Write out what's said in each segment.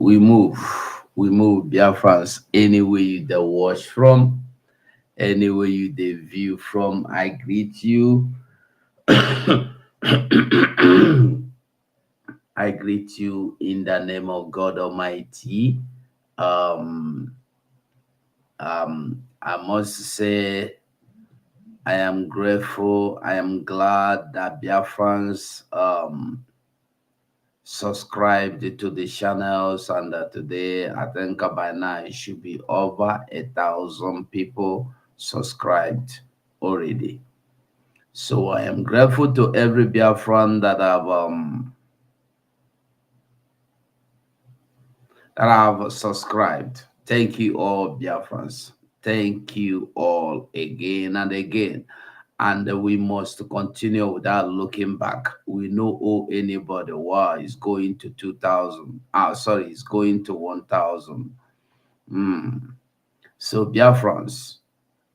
we move. We move Biafrans anywhere you the watch from, anywhere you the view from. I greet you. I greet you in the name of God Almighty. Um, I must say I am grateful. I am glad that Biafrans subscribed to the channels, and today I think by now it should be over 1,000 people subscribed already. So I am grateful to every Biafran that have subscribed. Thank you all, Biafrans. Thank you all again and again. And we must continue without looking back. We no owe anybody. Wow, it's going to 2,000. Sorry, it's going to 1,000. So, Biafrans,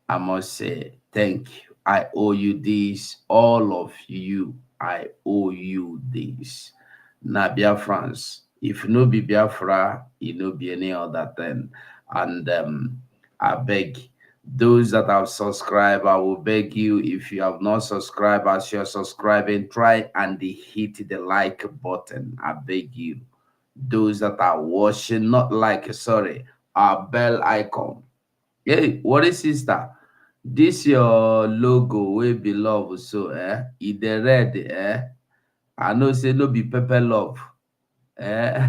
I must say thank you. I owe you this, all of you. I owe you this. Now, Biafrans, if no be Biafra, it no be any other thing. And I beg those that have subscribed, I will beg you, if you have not subscribed, as you're subscribing, try and hit the like button. I beg you. Those that are watching, not like, sorry, our bell icon. Hey, what is sister? This your logo will be love, so it the red, I know say no be pepper love. Eh?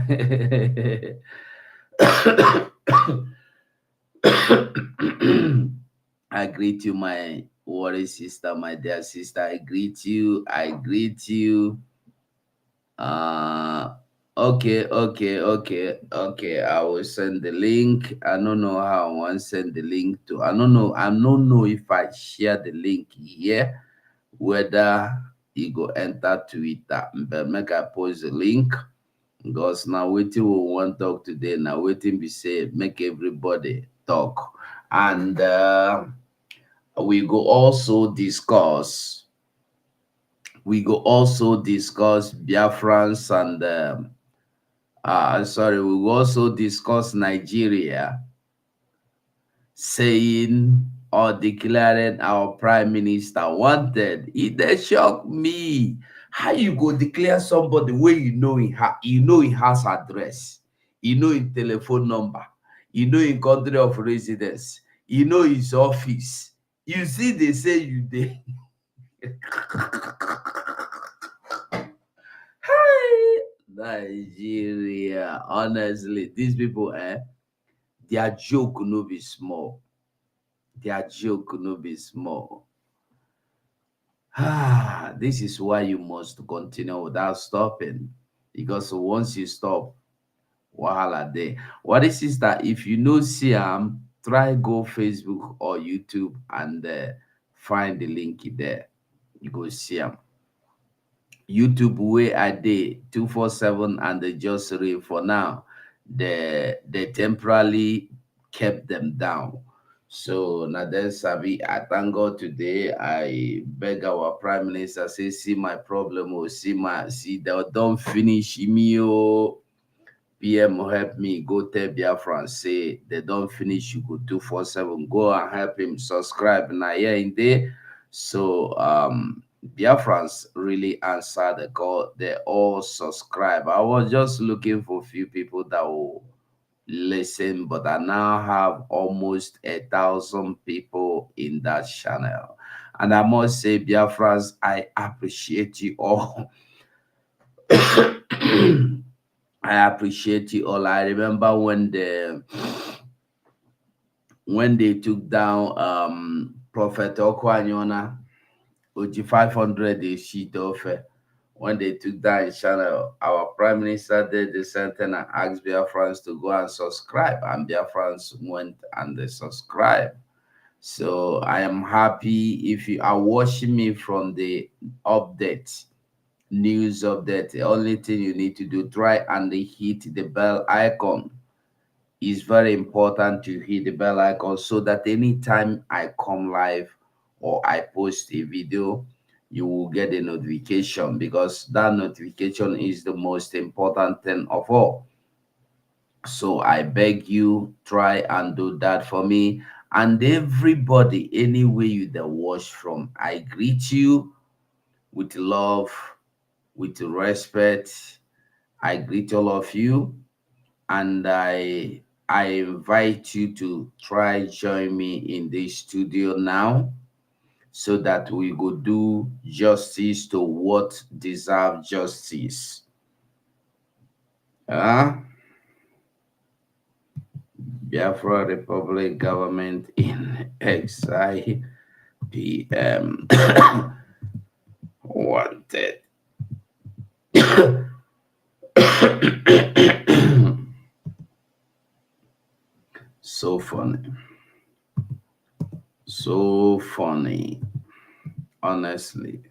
I greet you, my worry sister, my dear sister. I greet you. I greet you. Uh okay. I will send the link. I don't know how I want to send the link to. I don't know if I share the link here, whether he go enter Twitter. But make I post the link. Because now waiting we want talk today. Now waiting be say make everybody talk. And we go also discuss Biafrans and sorry, we will also discuss Nigeria saying or declaring our prime minister wanted. It dey shock me. How you go declare somebody where you know he has address, you know his telephone number, you know his country of residence, you know his office. You see, they say you dey. Hi, Nigeria. Honestly, these people, their joke no be small. Their joke no be small. This is why you must continue without stopping. Because once you stop, wahala there. What is that? If you know Siam, try go Facebook or YouTube and find the link there. You go Siam. YouTube where I did 247 and they just read for now. They temporarily kept them down. So now then Sabi, I thank God today. I beg our Prime Minister, say, see my problem, or see they don't finish me. Oh, PM help me. Go tell Biafran, say they don't finish. You go 247. Go and help him subscribe now here in there. So Biafrans really answered the call. They all subscribe. I was just looking for a few people that will listen, but I now have almost 1,000 people in that channel. And I must say, Biafrans, I appreciate you all. I appreciate you all. I remember when they took down Prophet Okwanyona, Oji 500 is sheet offer. When they took down his channel, our Prime Minister did the same thing and asked Biafrans to go and subscribe, and Biafrans went and they subscribed. So I am happy. If you are watching me from the update, news update, the only thing you need to do, try and hit the bell icon. It's very important to hit the bell icon so that anytime I come live or I post a video, you will get a notification, because that notification is the most important thing of all. So I beg you, try and do that for me. And everybody, anywhere you the watch from, I greet you with love, with respect. I greet all of you, and I invite you to try join me in the studio now, so that we go do justice to what deserve justice. Ah, Biafra Republic government in exile. PM wanted. So funny. So funny. Honestly.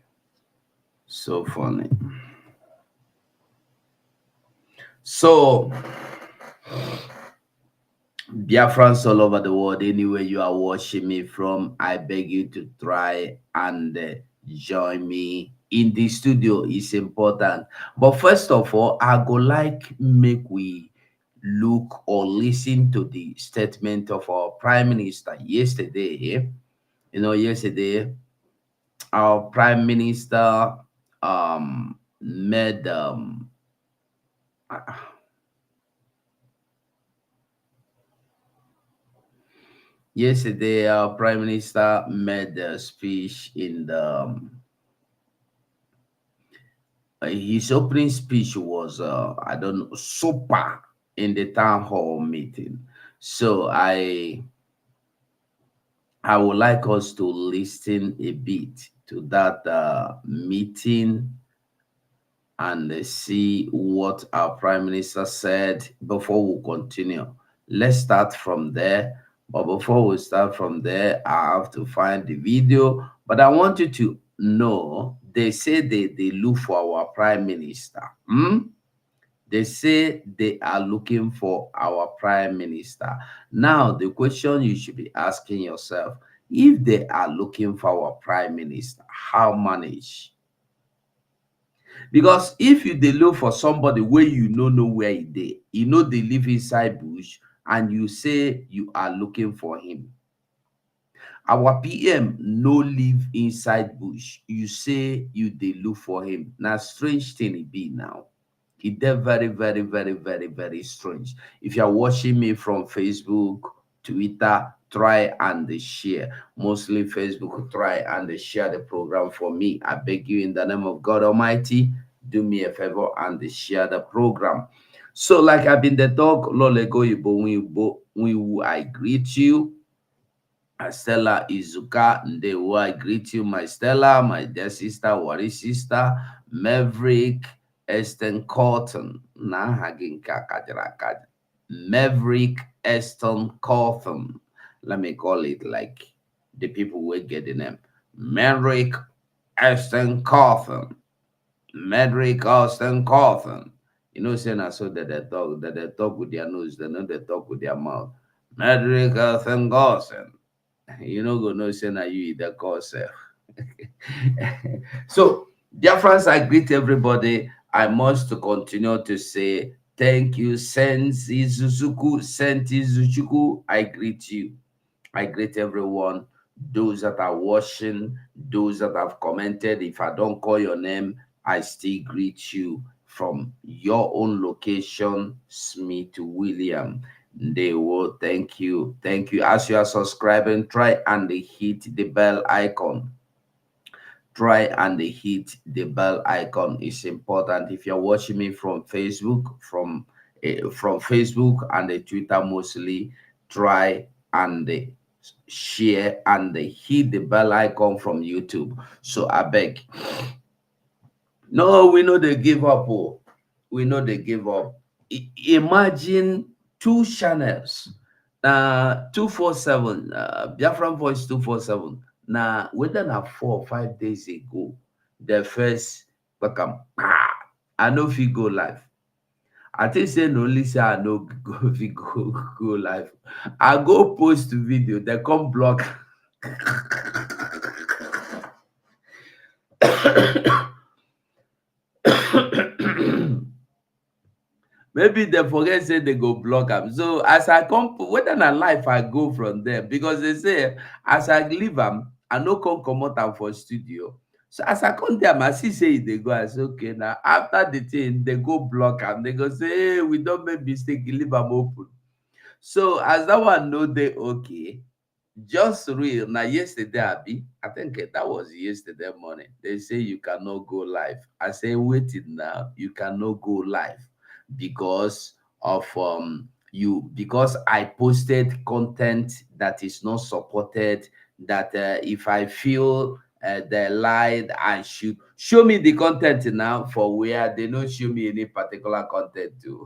So funny. So, Biafrans all over the world, anywhere you are watching me from, I beg you to try and join me in the studio. It's important. But first of all, I go like make we look or listen to the statement of our Prime Minister yesterday. Yesterday, our Prime Minister made yesterday our Prime Minister made a speech in the his opening speech was I don't know, super in the town hall meeting. So I would like us to listen a bit to that meeting and see what our Prime Minister said before we continue. Let's start from there. But before we start from there, I have to find the video. But I want you to know they say they look for our Prime Minister. They say they are looking for our Prime Minister. Now, the question you should be asking yourself, if they are looking for our Prime Minister, how manage? Because if you dey look for somebody wey you no know where e dey, e no dey live inside bush, and you say you are looking for him, our PM no live inside bush, you say you dey look for him, na strange thing e be now. E dey very very very very very strange. If you are watching me from Facebook, Twitter, try and share. Mostly Facebook, try and share the program for me. I beg you in the name of God Almighty, do me a favor and share the program. So, like I've been the dog, Lolego Ibo, I greet you. Stella Izuka Ndewo, I greet you, my Stella, my dear sister, Wari sister, Maverick, Eston Cotton, Nahaginka Kajaraka, Maverick Eston Cotton. Let me call it like the people will get the name. Maverick Eston Cotton. Maverick Eston Cotton. Saying I saw that they talk with their nose, they know they talk with their mouth. Maverick Eston Cotton. You know go know say na you the cause sef. So, dear friends, I greet everybody. I must continue to say thank you, Sensi Zuzuku. I greet you. I greet everyone. Those that are watching, those that have commented. If I don't call your name, I still greet you from your own location, Smith William. They will thank you. Thank you. As you are subscribing, try and hit the bell icon. Try and hit the bell icon. It's important. If you're watching me from Facebook, from Facebook and the Twitter mostly, try and share and hit the bell icon from YouTube. So I beg. No, we know they give up. Oh. We know they give up. Imagine two channels. 247, Biafran Voice 247. Now, whether na 4 or 5 days ago, the first welcome. I know if you go live. I think say no only say I know go if you go live. I go post video, they come block. maybe they forget say they go block am. So as I come, whether na life I go from them, because they say as I leave am, I no come comot am for studio. So as I come there, I see say they go. I say okay. Now after the thing, they go block am. They go say, hey, we don't make mistake. Leave am open. So as that one know they okay. Just real. Now yesterday, Abi, I think that was yesterday morning. They say you cannot go live. I say waiting now. You cannot go live because of because I posted content that is not supported. That if I feel they lied, I should show me the content now for where they don't show me any particular content to.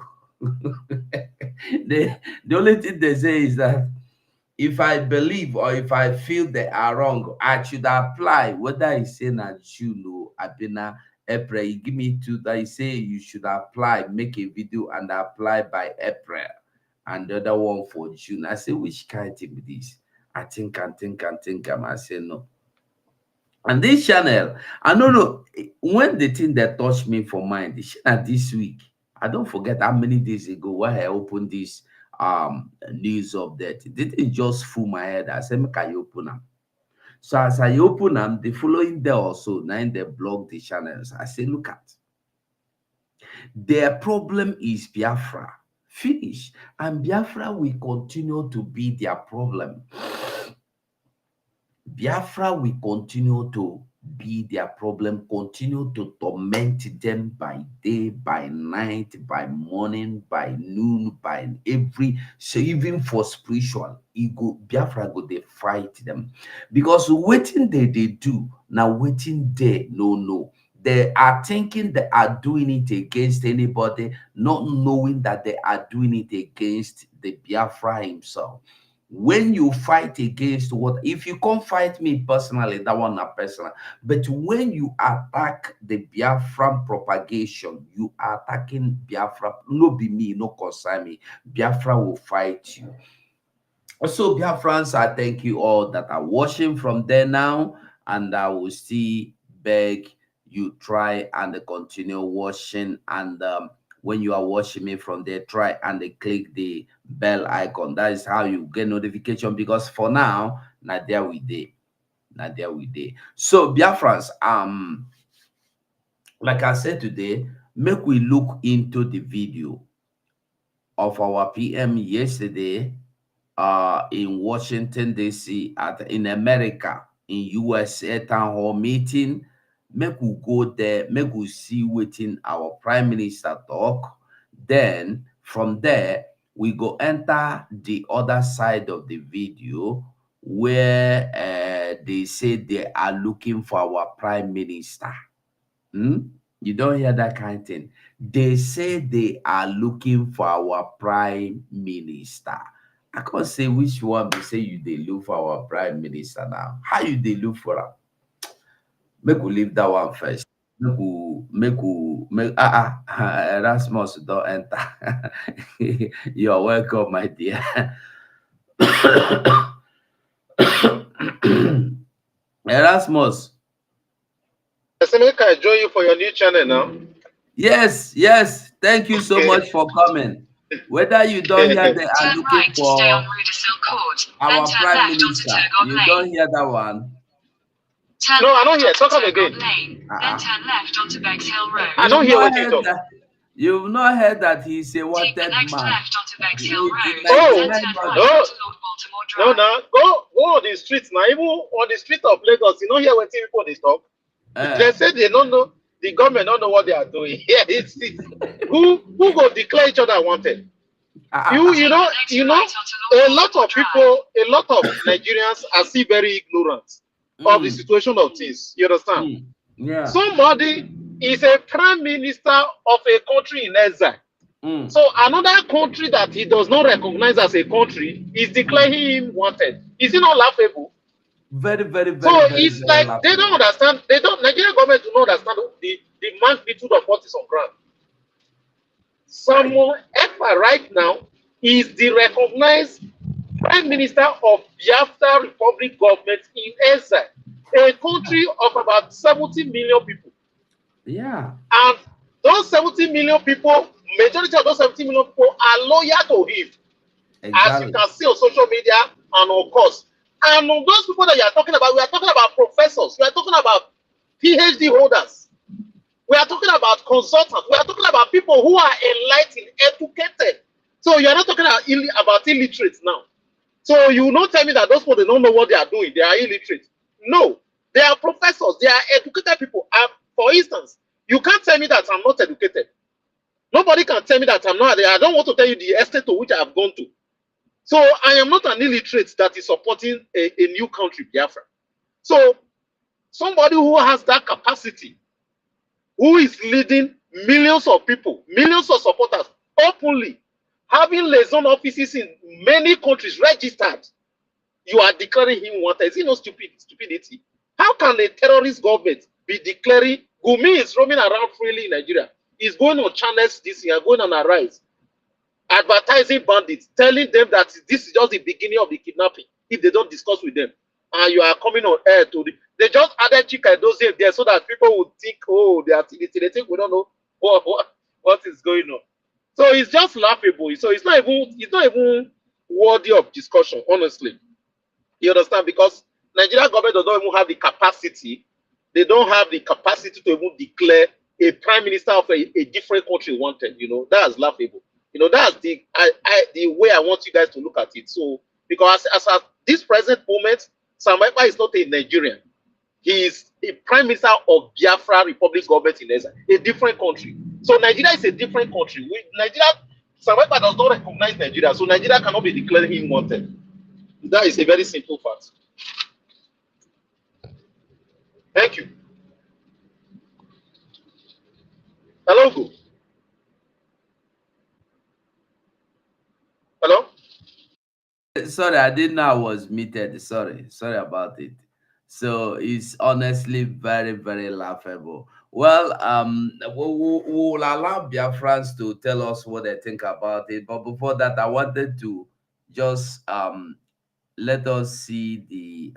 The only thing they say is that if I believe or if I feel they are wrong, I should apply. Whether it's saying a June or Abina April, you give me two that you say you should apply, make a video and apply by April, and the other one for June. I say, which kind of thing with this? I think. I say no. And this channel, I don't know when the thing that touched me for mind, the channel this week. I don't forget how many days ago when I opened this news update. It didn't just fool my head. I said, make I open them. So as I open them, the following day also, now they block the channels. I say, look at their problem is Biafra. Finish. And Biafra will continue to be their problem. Biafra will continue to be their problem, continue to torment them by day, by night, by morning, by noon, by every, so even for spiritual, ego, Biafra go they fight them. Because waiting they do, now waiting they no. They are thinking they are doing it against anybody, not knowing that they are doing it against the Biafra himself. When you fight against what, if you can't fight me personally, that one not personal, but when you attack the Biafran propagation, you are attacking Biafra. No be me, no concern me. Biafra will fight you. So Biafrans, I thank you all that are watching from there now, and I will still beg you try and continue watching. And when you are watching me from there, try and click the bell icon. That is how you get notification. Because for now, not there we did, not there we did. So Biafrans, like I said today, make we look into the video of our PM yesterday in Washington D.C. in America, in USA town hall meeting. Make we go there, make we see wetin our prime minister talk. Then from there we go enter the other side of the video where they say they are looking for our prime minister. You don't hear that kind of thing. They say they are looking for our prime minister. I can't say which one they say you they look for our prime minister now. How you they look for her? Make we leave that one first. Make Erasmus don't enter. You are welcome, my dear. Erasmus. Make I join you for your new channel now. Yes. Thank you so much for coming. Whether you don't hear they are looking for our prime minister, you don't hear that one. No, I don't hear. Talk up again. Then turn left onto Bexhill Road. I don't hear what you talk. You've not heard that he's a wanted man. Left onto Bexhill Road. No. Go on the streets now. Even on the street of Lagos, you don't hear what people they talk. They say they don't know. The government don't know what they are doing. Yeah, it's who go declare each other wanted. You know, a lot of people, a lot of Nigerians are still very ignorant of the situation of things. You understand? Yeah. Somebody is a prime minister of a country in exile. So another country that he does not recognize as a country is declaring him wanted. Is it not laughable? Very. So it's like laughable. They don't understand. Nigerian government do not understand the magnitude of what is on ground. Simon Ekpa right now is the recognized prime minister of Biafra Republic government in exile, a country of about 70 million people. Yeah. And those 70 million people, majority of those 70 million people are loyal to him, as you Exactly. can see on social media and of course. And those people that you are talking about, we are talking about professors, we are talking about PhD holders, we are talking about consultants, we are talking about people who are enlightened, educated. So you are not talking about illiterates now. So you will not tell me that those people, they don't know what they are doing, they are illiterate. No, they are professors, they are educated people. For instance, you can't tell me that I'm not educated. Nobody can tell me that I'm not. I don't want to tell you the extent to which I have gone to. So I am not an illiterate that is supporting a new country, Biafra. So somebody who has that capacity, who is leading millions of people, millions of supporters openly, having liaison offices in many countries registered, you are declaring him wanted. Is it not stupidity? How can a terrorist government be declaring Gumi is roaming around freely in Nigeria? He's going on channels this year, going on a rise, advertising bandits, telling them that this is just the beginning of the kidnapping if they don't discuss with them. And you are coming on air to they just added Chika Edozie there so that people would think, oh, they are they think we don't know what is going on. So it's just laughable. So it's not even worthy of discussion, honestly. You understand? Because Nigeria government does not even have the capacity. They don't have the capacity to even declare a prime minister of a different country wanted. That's laughable. That's the way I want you guys to look at it. So because as at this present moment, Simon Ekpa is not a Nigerian. He is a prime minister of Biafra Republic government in a different country. So Nigeria is a different country. Nigeria, Simon Ekpa does not recognize Nigeria, so Nigeria cannot be declaring him wanted. That is a very simple fact. Thank you. Hello, go. Hello? Sorry, I didn't know I was muted. Sorry about it. So it's honestly very, very laughable. Well, we'll allow Biafrans to tell us what they think about it. But before that, I wanted to just let us see the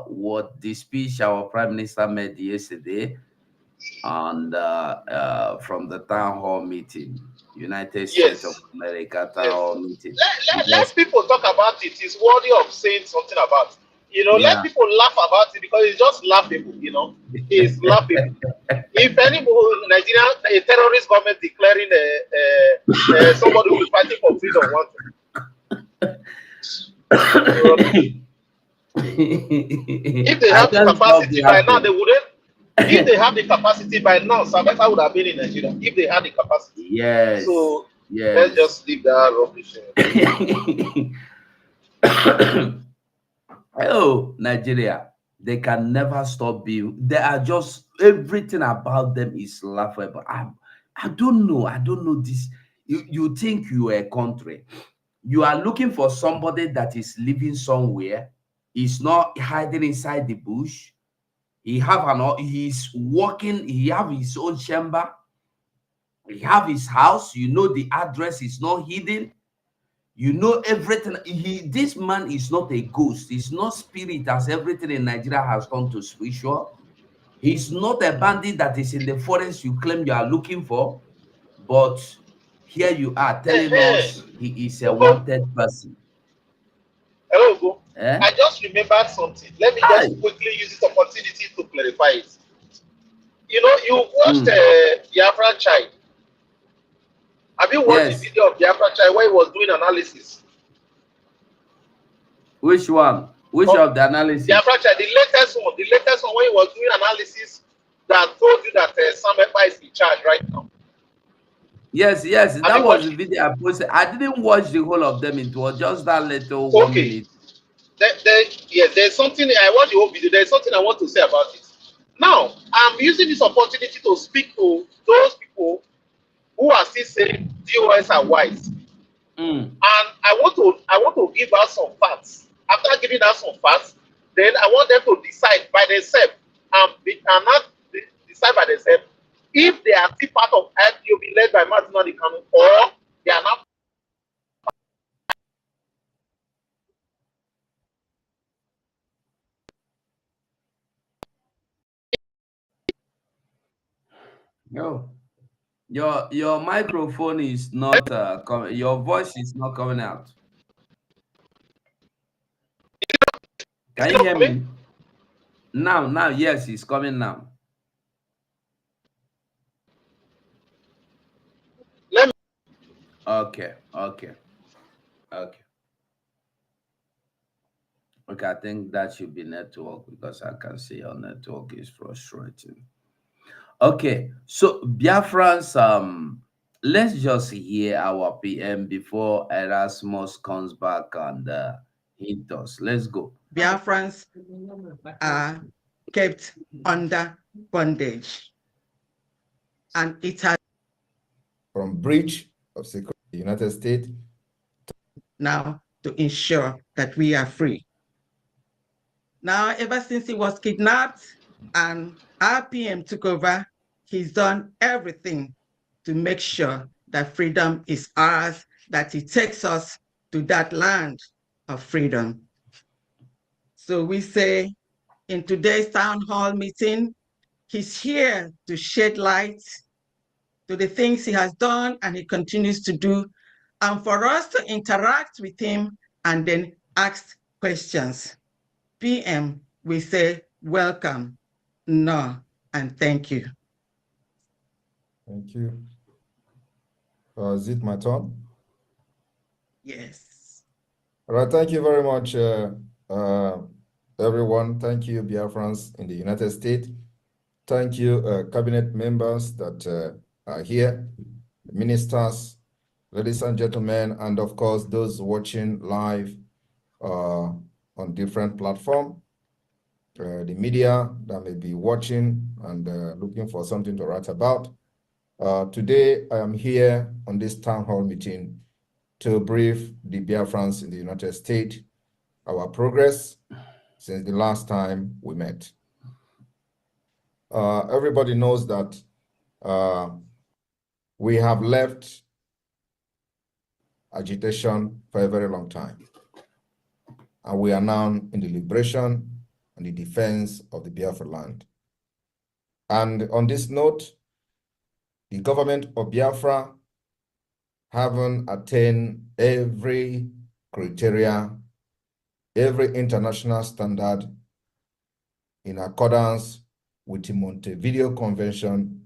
what the speech our Prime Minister made yesterday and from the town hall meeting, United States of Yes. America town Yes. hall meeting. Let Because people talk about it. It's worthy of saying something about it. Let yeah. people laugh about it because it's just laughable. It's laughable. If any Nigeria, a terrorist government declaring somebody who is fighting for freedom wanted. If they I have the can't stop capacity by now, they laughing. wouldn't. If they have the capacity by now, Sabeka would have been in Nigeria. If they had the capacity. Yes, So let's yes. just leave that rubbish. Oh, Nigeria, they can never stop being. They are just everything about them is laughable. I don't know. I don't know this. You think you are a country. You are looking for somebody that is living somewhere. He's not hiding inside the bush. He's working. He have his own chamber. He have his house. You know the address is not hidden. You know everything. This man is not a ghost. He's not spirit as everything in Nigeria has turned to spiritual. He's not a bandit that is in the forest you claim you are looking for. But here you are telling us he is a Ugo, wanted person. hello, Ugo. Eh? I just remembered something. Let me Hi. just quickly use this opportunity to clarify it. You watched Mm. Biafran Child. Have you watched the Yes. video of Biafran Child where he was doing analysis? Which one? Which Of of the analysis? Biafran Child, the latest one where he was doing analysis that told you that Sam Ekpa is in charge right now. Yes, yes. Have That you was watched the it? video I posted. I didn't watch the whole of them. It was just that little one Okay. minute. Yes, there's something I watched the whole video. There's something I want to say about it. Now, I'm using this opportunity to speak to those people who are still saying DOS are wise. Mm. And I want to give us some facts. After giving us some facts, then I want them to decide by themselves and not decide by themselves if they are still part of IPOB led by Martin Kanu or they are not. No. Your microphone is not coming. Your voice is not coming out. Is Can it you not hear coming? me? Now, yes, it's coming now. Let me. Okay, okay, okay. Okay, I think that should be network because I can see your network is frustrating. Okay, so Biafrans, let's just hear our PM before Erasmus comes back and hit us. Let's go. Biafrans are kept under bondage, and it has from breach of security in the United States now to ensure that we are free. Now, ever since he was kidnapped and our PM took over, he's done everything to make sure that freedom is ours, that he takes us to that land of freedom. So we say in today's town hall meeting, he's here to shed light to the things he has done and he continues to do, and for us to interact with him and then ask questions. PM, we say welcome, no, and thank you. Thank you. Is it my turn? Yes. All right, thank you very much, everyone. Thank you, Biafrans in the United States. Thank you, cabinet members that are here, ministers, ladies and gentlemen, and of course, those watching live on different platforms, the media that may be watching and looking for something to write about. Today, I am here on this town hall meeting to brief the Biafrans in the United States our progress since the last time we met. Everybody knows that we have left agitation for a very long time, and we are now in the liberation and the defense of the Biafra land. And on this note, the government of Biafra haven't attained every criteria, every international standard in accordance with the Montevideo Convention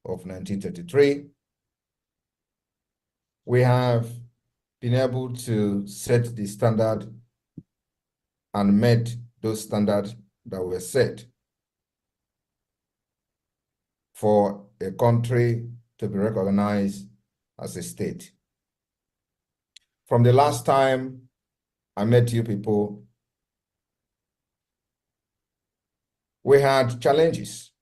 of 1933. We have been able to set the standard and met those standards that were set for a country to be recognized as a state. From the last time I met you people, we had challenges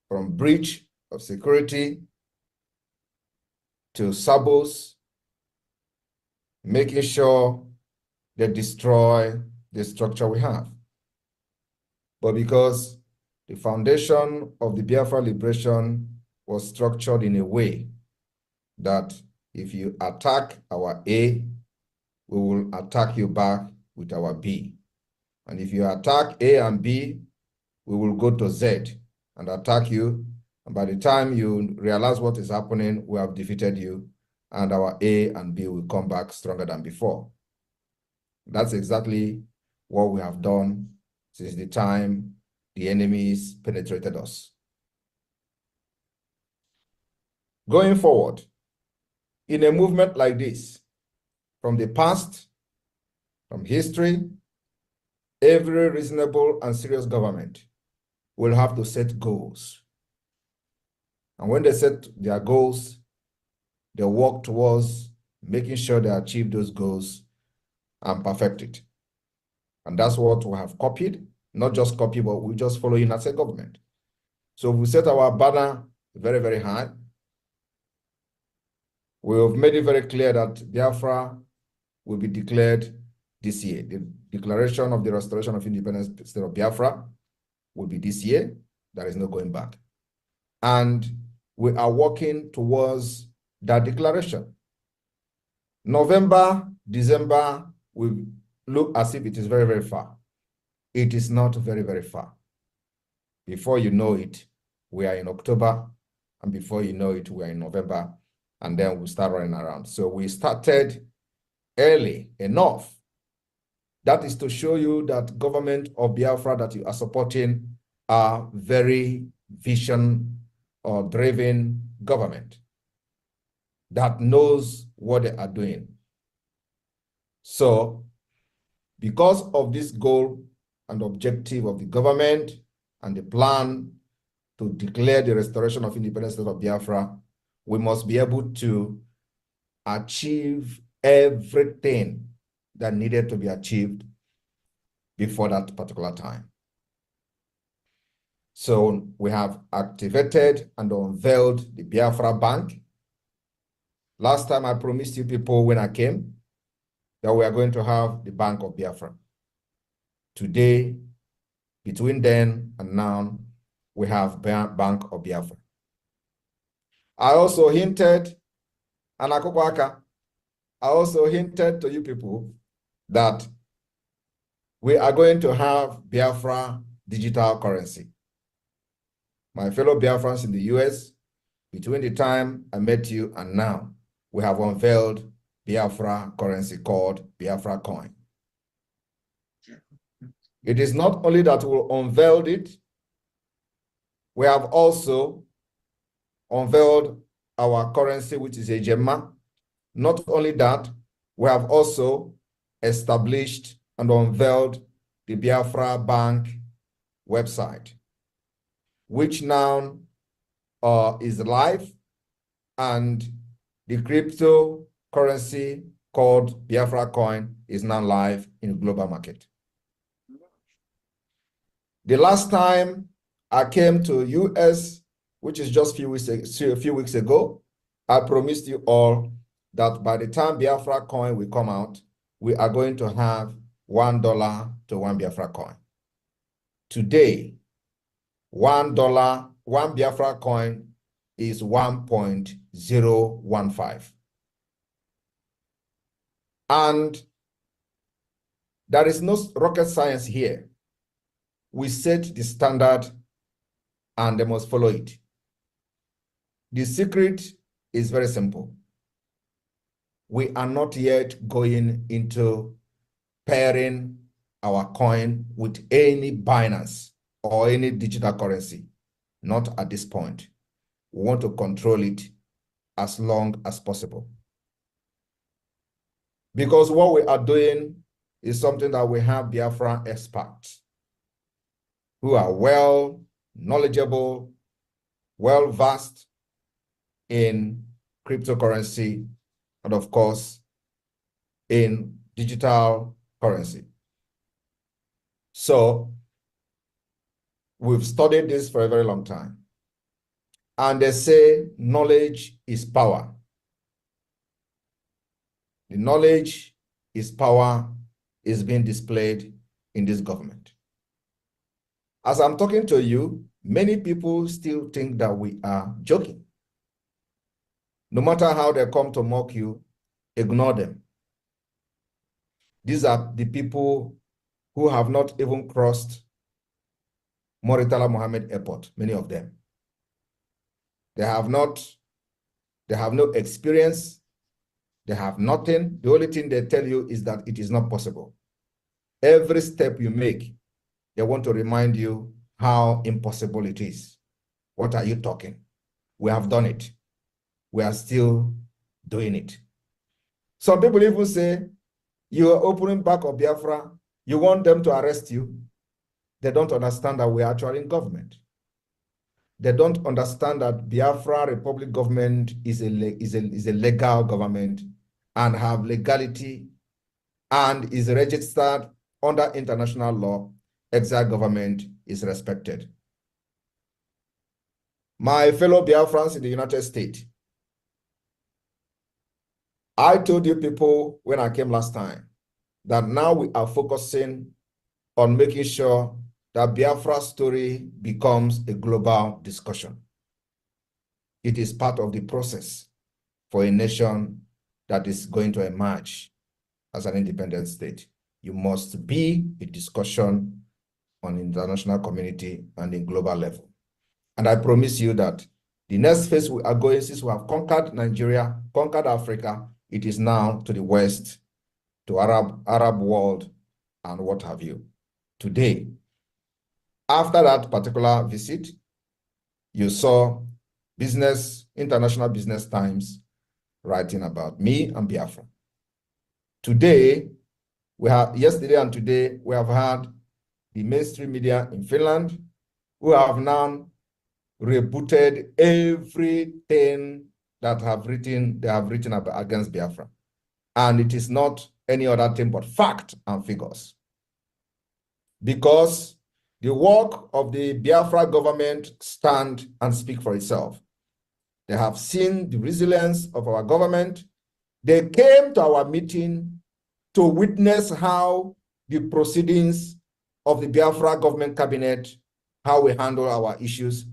from breach of security to sabos, making sure they destroy the structure we have. But because the foundation of the Biafra liberation was structured in a way that if you attack our A, we will attack you back with our B. And if you attack A and B, we will go to Z and attack you. And by the time you realize what is happening, we have defeated you, and our A and B will come back stronger than before. That's exactly what we have done since the time the enemies penetrated us. Going forward, in a movement like this, from the past, from history, every reasonable and serious government will have to set goals. And when they set their goals, they work towards making sure they achieve those goals and perfect it. And that's what we have copied, not just copy, but we just follow in as a government. So we set our banner very, very high. We have made it very clear that Biafra will be declared this year. The declaration of the restoration of independence state of Biafra will be this year. There is no going back. And we are working towards that declaration. November, December will look as if it is very, very far. It is not very, very far. Before you know it, We are in October, and before you know it, we are in November, and then we start running around. So we started early enough. That is to show you that government of Biafra that you are supporting are very vision or driven government that knows what they are doing. So because of this goal and objective of the government and the plan to declare the restoration of independence state of Biafra, we must be able to achieve everything that needed to be achieved before that particular time. So we have activated and unveiled the Biafra Bank. Last time I promised you people when I came that we are going to have the Bank of Biafra. Today, between then and now, we have Bank of Biafra. I also hinted, and I also hinted to you people that we are going to have Biafra digital currency. My fellow Biafrans in the US, between the time I met you and now, we have unveiled Biafra currency called Biafracoin. It is not only that we unveiled it, we have also unveiled our currency, which is a Gemma. Not only that, we have also established and unveiled the Biafra Bank website, which now is live, and the cryptocurrency called Biafracoin is now live in the global market. The last time I came to US, which is just a few weeks ago, I promised you all that by the time Biafra coin will come out, we are going to have $1 to 1 Biafra coin. Today, $1, 1 Biafra coin is 1.015. And there is no rocket science here. We set the standard and they must follow it. The secret is very simple. We are not yet going into pairing our coin with any Binance or any digital currency. Not at this point. We want to control it as long as possible. Because what we are doing is something that we have Biafran experts who are well knowledgeable, well versed in cryptocurrency, and of course, in digital currency. So we've studied this for a very long time. And they say knowledge is power. The knowledge is power is being displayed in this government. As I'm talking to you, many people still think that we are joking. No matter how they come to mock you, ignore them. These are the people who have not even crossed Murtala Mohammed Airport, many of them. They have no experience, they have nothing. The only thing they tell you is that it is not possible. Every step you make, they want to remind you how impossible it is. What are you talking? We have done it. We are still doing it. Some people even say, you are opening back of Biafra, you want them to arrest you. They don't understand that we are actually in government. They don't understand that Biafra Republic government is a legal government and have legality and is registered under international law. Exile government is respected. My fellow Biafrans in the United States, I told you people when I came last time that now we are focusing on making sure that Biafra's story becomes a global discussion. It is part of the process for a nation that is going to emerge as an independent state. You must be a discussion on the international community and in global level. And I promise you that the next phase we are going, since we have conquered Nigeria, conquered Africa, it is now to the west, to Arab world, and what have you. Today, after that particular visit, you saw International Business Times writing about me and Biafra. Today, yesterday and today, we have had the mainstream media in Finland who have now rebooted everything that they have written about against Biafra. And it is not any other thing but fact and figures. Because the work of the Biafra government stand and speak for itself. They have seen the resilience of our government. They came to our meeting to witness how the proceedings of the Biafra government cabinet, how we handle our issues.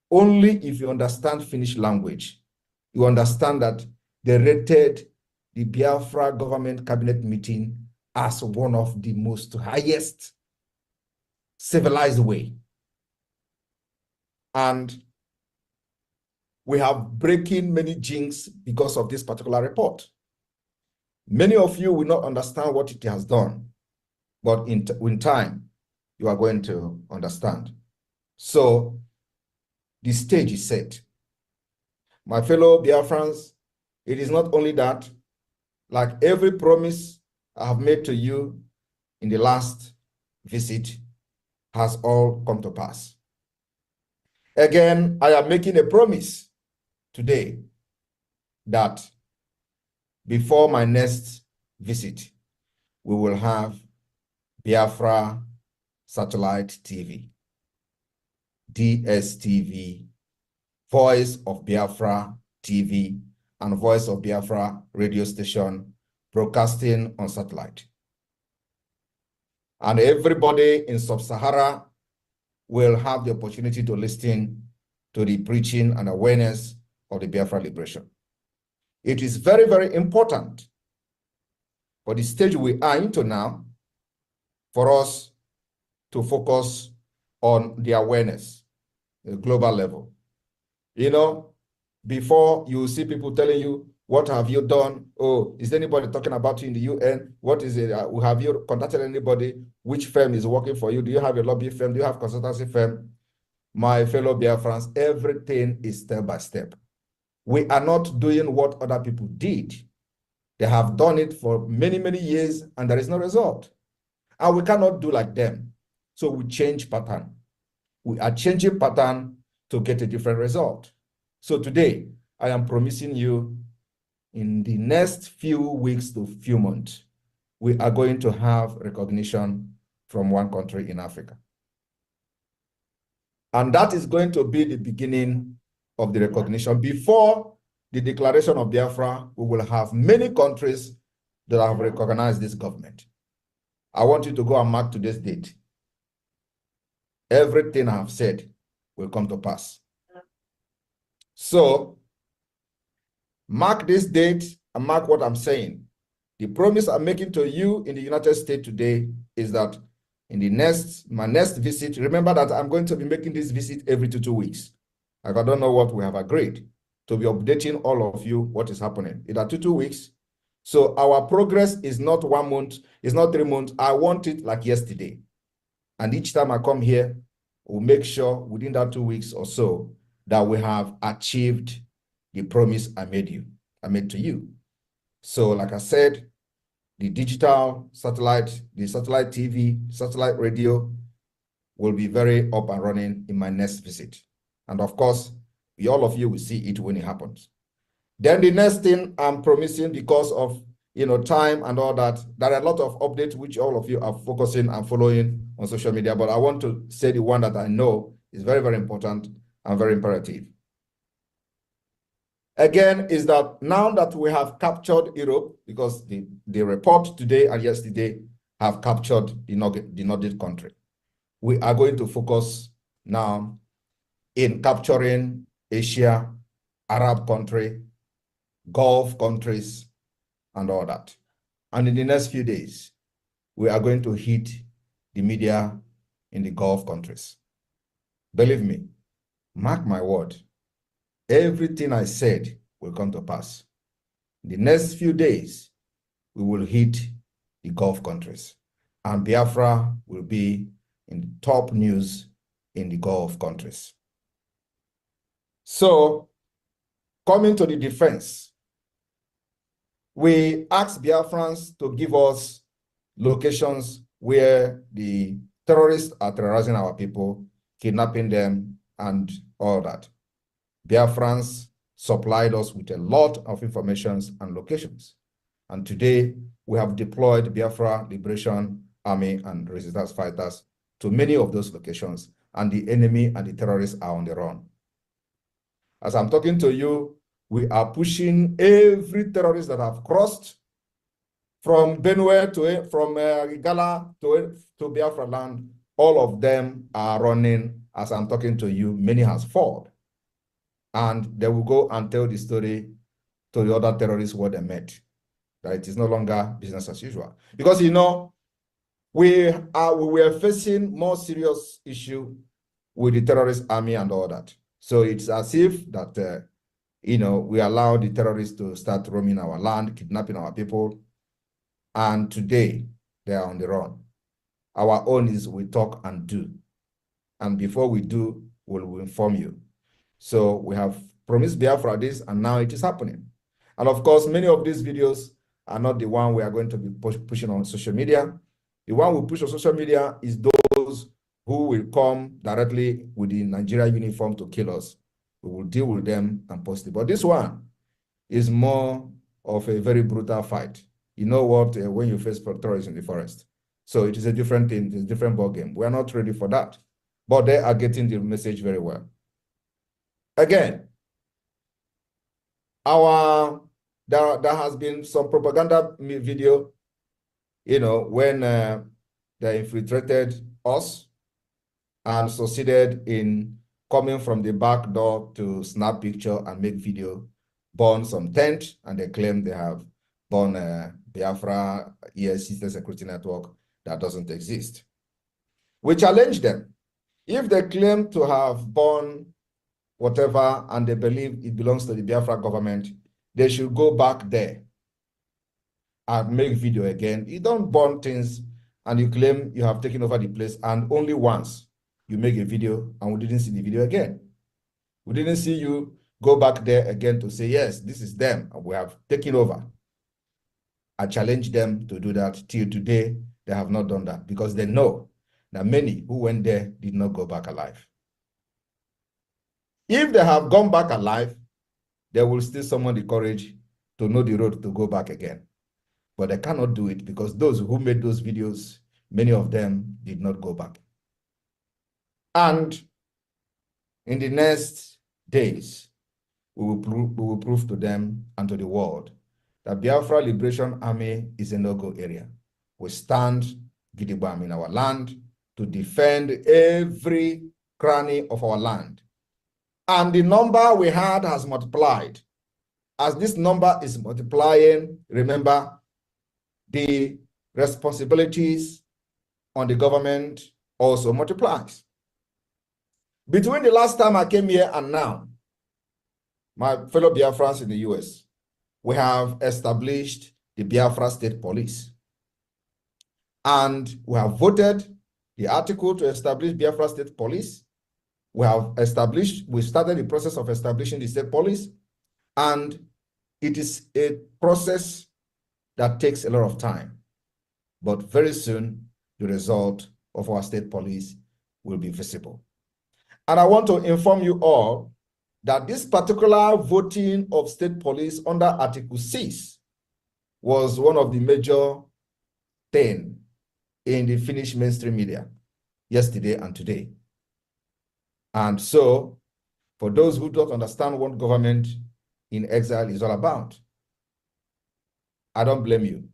Only if you understand Finnish language, you understand that they rated the Biafra government cabinet meeting as one of the most highest civilized way. And we have breaking many jinx because of this particular report. Many of you will not understand what it has done, but in time, you are going to understand. So the stage is set. My fellow Biafrans, it is not only that, like every promise I have made to you in the last visit has all come to pass. Again, I am making a promise today that before my next visit, we will have Biafra Satellite TV, DSTV, Voice of Biafra TV, and Voice of Biafra radio station broadcasting on satellite. And everybody in Sub-Sahara will have the opportunity to listen to the preaching and awareness of the Biafra liberation. It is very, very important for the stage we are into now for us to focus on the awareness, the global level. You know, before you see people telling you, what have you done? Oh, is anybody talking about you in the UN? What is it? Have you contacted anybody? Which firm is working for you? Do you have a lobby firm? Do you have a consultancy firm? My fellow Biafrans, everything is step by step. We are not doing what other people did. They have done it for many, many years and there is no result. And we cannot do like them. So we change pattern. We are changing pattern to get a different result. So today, I am promising you in the next few weeks to few months, we are going to have recognition from one country in Africa. And that is going to be the beginning of the recognition. Before the declaration of Biafra, we will have many countries that have recognized this government. I want you to go and mark today's date. Everything I have said will come to pass. So, mark this date and mark what I'm saying. The promise I'm making to you in the United States today is that in my next visit, remember that I'm going to be making this visit every 2 weeks. Like I don't know what we have agreed to be updating all of you what is happening. It are 2 weeks. So our progress is not 1 month, it's not 3 months. I want it like yesterday. And each time I come here, we'll make sure within that 2 weeks or so that we have achieved the promise I made to you. So like I said, the digital satellite, the satellite TV, satellite radio will be very up and running in my next visit. And of course, all of you will see it when it happens. Then the next thing I'm promising, because of time and all that, there are a lot of updates which all of you are focusing and following on social media, but I want to say the one that I know is very, very important and very imperative. Again, is that now that we have captured Europe, because the report today and yesterday have captured the Nordic country, we are going to focus now in capturing Asia, Arab country, Gulf countries, and all that. And in the next few days, we are going to hit the media in the Gulf countries. Believe me, Mark my word, everything I said will come to pass. In the next few days, we will hit the Gulf countries, and Biafra will be in the top news in the Gulf countries. So, coming to the defense, we asked Biafrans to give us locations where the terrorists are terrorizing our people, kidnapping them, and all that. Biafrans supplied us with a lot of information and locations. And today, we have deployed Biafra Liberation Army and resistance fighters to many of those locations, and the enemy and the terrorists are on the run. As I'm talking to you, we are pushing every terrorist that have crossed from Benue to from Igala to Biafra land. All of them are running as I'm talking to you. Many has fallen. And they will go and tell the story to the other terrorists what they met. That it is no longer business as usual. Because, you know, we were facing more serious issue with the terrorist army and all that. So it's as if that, you know, we allow the terrorists to start roaming our land, kidnapping our people. And today, they are on the run. Our own is we talk and do. And before we do, we'll inform you. So we have promised Biafra this, and now it is happening. And of course, many of these videos are not the one we are going to be pushing on social media. The one we push on social media is those who will come directly with the Nigeria uniform to kill us. We will deal with them and post it. But this one is more of a very brutal fight. You know what, when you face terrorists in the forest. So it is a different thing, it's a different ballgame. We are not ready for that. But they are getting the message very well. Again, there has been some propaganda video, you know, when they infiltrated us and succeeded in coming from the back door to snap picture and make video, burn some tent, and they claim they have burned Biafra ESC security network that doesn't exist. We challenge them. If they claim to have burned whatever and they believe it belongs to the Biafra government, they should go back there and make video again. You don't burn things and you claim you have taken over the place, and only once you make a video and we didn't see the video again. We didn't see you go back there again to say, yes, this is them and we have taken over. I challenge them to do that. Till today, they have not done that because they know that many who went there did not go back alive. If they have gone back alive, they will still summon the courage to know the road to go back again. But they cannot do it because those who made those videos, many of them did not go back. And in the next days, we will prove to them and to the world that Biafra Liberation Army is a no-go area. We stand gidigam in our land to defend every cranny of our land. And the number we had has multiplied. As this number is multiplying, remember, the responsibilities on the government also multiplies. Between the last time I came here and now, my fellow Biafrans in the US, we have established the Biafra State Police. And we have voted the article to establish Biafra State Police. We started the process of establishing the state police, and it is a process that takes a lot of time. But very soon, the result of our state police will be visible. And I want to inform you all that this particular voting of state police under Article 6 was one of the major things in the Finnish mainstream media yesterday and today. And so, for those who don't understand what government in exile is all about, I don't blame you.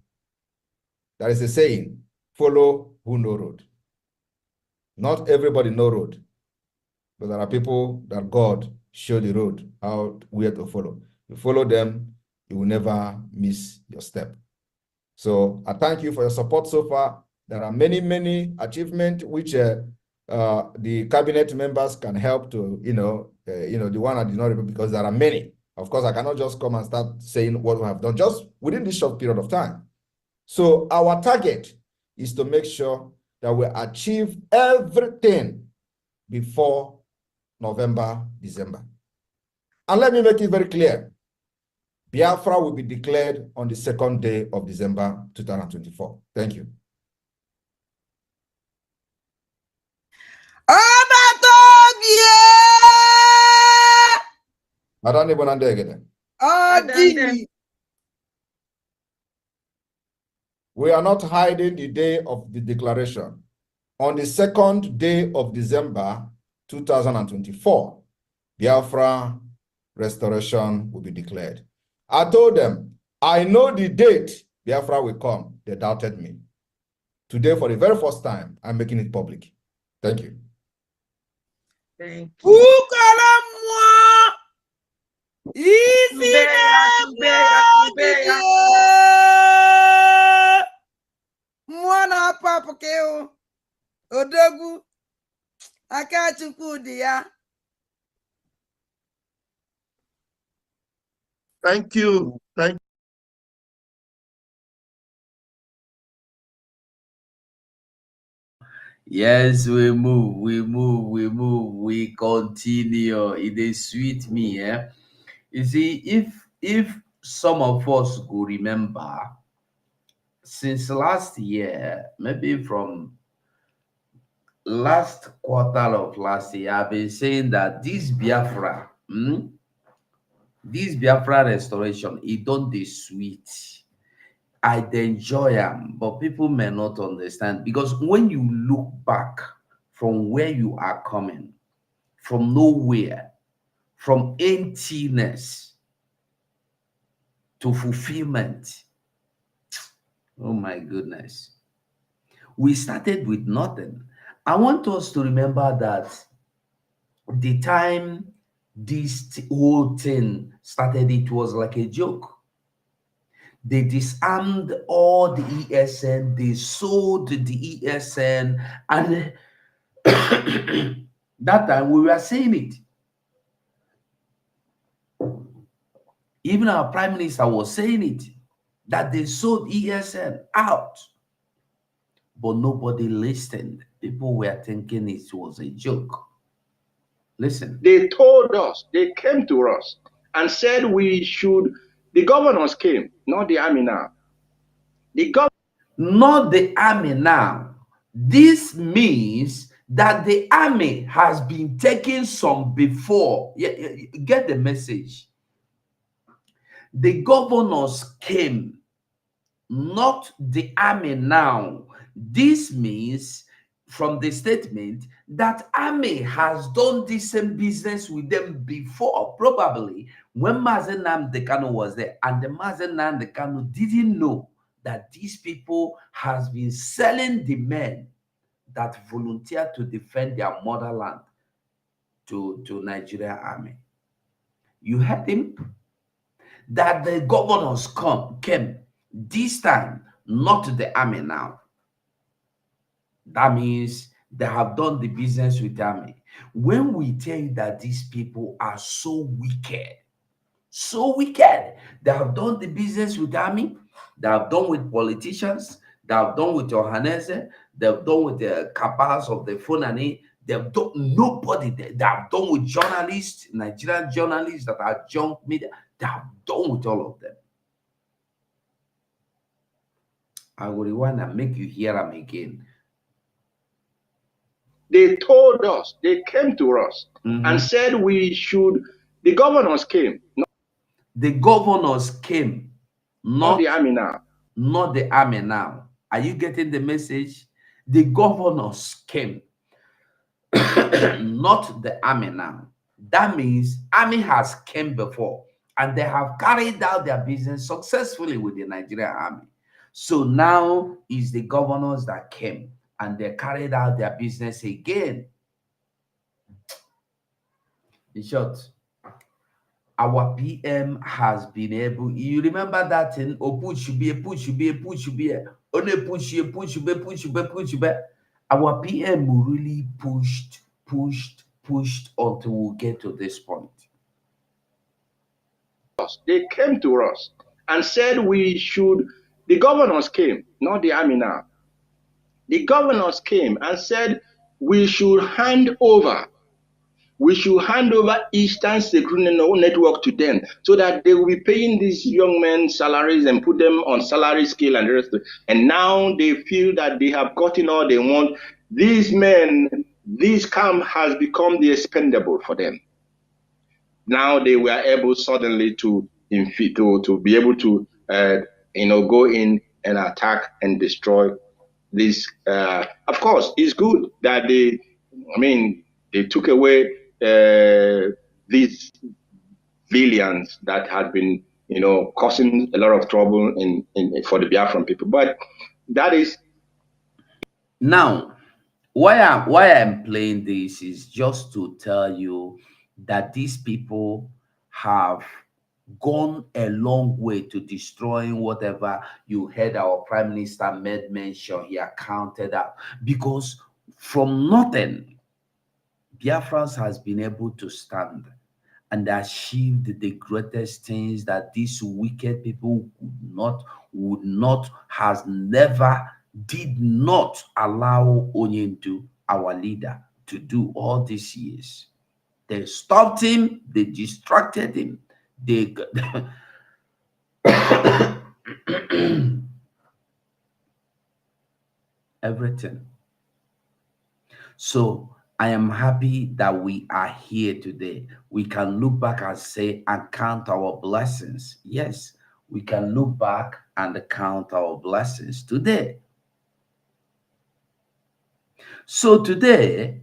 There is a saying, follow who know road. Not everybody know road, but there are people that God show the road, where to follow. You follow them, you will never miss your step. So I thank you for your support so far. There are many, many achievements which the cabinet members can help to, the one I did not remember, because there are many. Of course, I cannot just come and start saying what we have done just within this short period of time. So our target is to make sure that we achieve everything before November, December. And let me make it very clear. Biafra will be declared on the 2nd day of December 2024. Thank you. We are not hiding the day of the declaration. On the 2nd day of December 2024, Biafra restoration will be declared. I told them, I know the date Biafra will come. They doubted me. Today, for the very first time, I'm making it public. Thank you. Thank you. Mwana papa keo odogwu aka chukwu di ya. Thank you. Thank Yes, we move, we continue. It is sweet me, yeah. You see, if some of us go remember, since last year, maybe from last quarter of last year, I've been saying that this Biafra restoration, it don't be sweet. I enjoy them, but people may not understand, because when you look back from where you are coming, from nowhere, from emptiness to fulfillment, oh my goodness, we started with nothing. I want us to remember that the time this whole thing started, it was like a joke. They disarmed all the ESN, they sold the ESN, and that time we were saying it. Even our prime minister was saying it, that they sold ESN out. But nobody listened. People were thinking it was a joke. Listen. They told us, they came to us and said we should, the governors came, not the army now. Not the army now. This means that the army has been taking some before. Get the message. The governors came, not the army now. This means from the statement that army has done the same business with them before, probably when Mazen Nnamdi Kanu was there, and the Mazen Nnamdi Kanu didn't know that these people has been selling the men that volunteer to defend their motherland to Nigeria army. You heard him? That the governors came this time, not the army now. That means they have done the business with the army. When we tell you that these people are so wicked, they have done the business with the army, they have done with politicians, they have done with Johanese, they have done with the cabals of the Funani, they have done nobody, they have done with journalists, Nigerian journalists that are junk media, they have done with all of them. I will rewind and make you hear them again. They told us, they came to us and said we should, the governors came. The governors came, not the army now. Not the army now. Are you getting the message? The governors came, not the army now. That means army has came before, and they have carried out their business successfully with the Nigerian army. So now is the governors that came, and they carried out their business again. In short, our PM has been able, you remember that thing, oh, push should be a push should be a push should be a, only push you, push you be, push you be, push you be. Our PM really pushed until we get to this point. They came to us and said we should, the governors came, not the army now. The governors came and said we should hand over Eastern Security Network to them so that they will be paying these young men salaries and put them on salary scale and the rest. And now they feel that they have gotten all they want. These men, this camp has become the expendable for them. Now they were able suddenly to be able to go in and attack and destroy this. Of course, it's good that they took away these villains that had been causing a lot of trouble for the Biafran people. But that is now why I'm playing this is just to tell you that these people have gone a long way to destroying whatever you heard our prime minister made mention. He accounted out, because from nothing Biafrans has been able to stand and achieved the greatest things that these wicked people would not, has never, did not allow Onyendu, our leader, to do all these years. They stopped him, they distracted him, they everything. So I am happy that we are here today. We can look back and say and count our blessings. Yes, we can look back and count our blessings today. So today,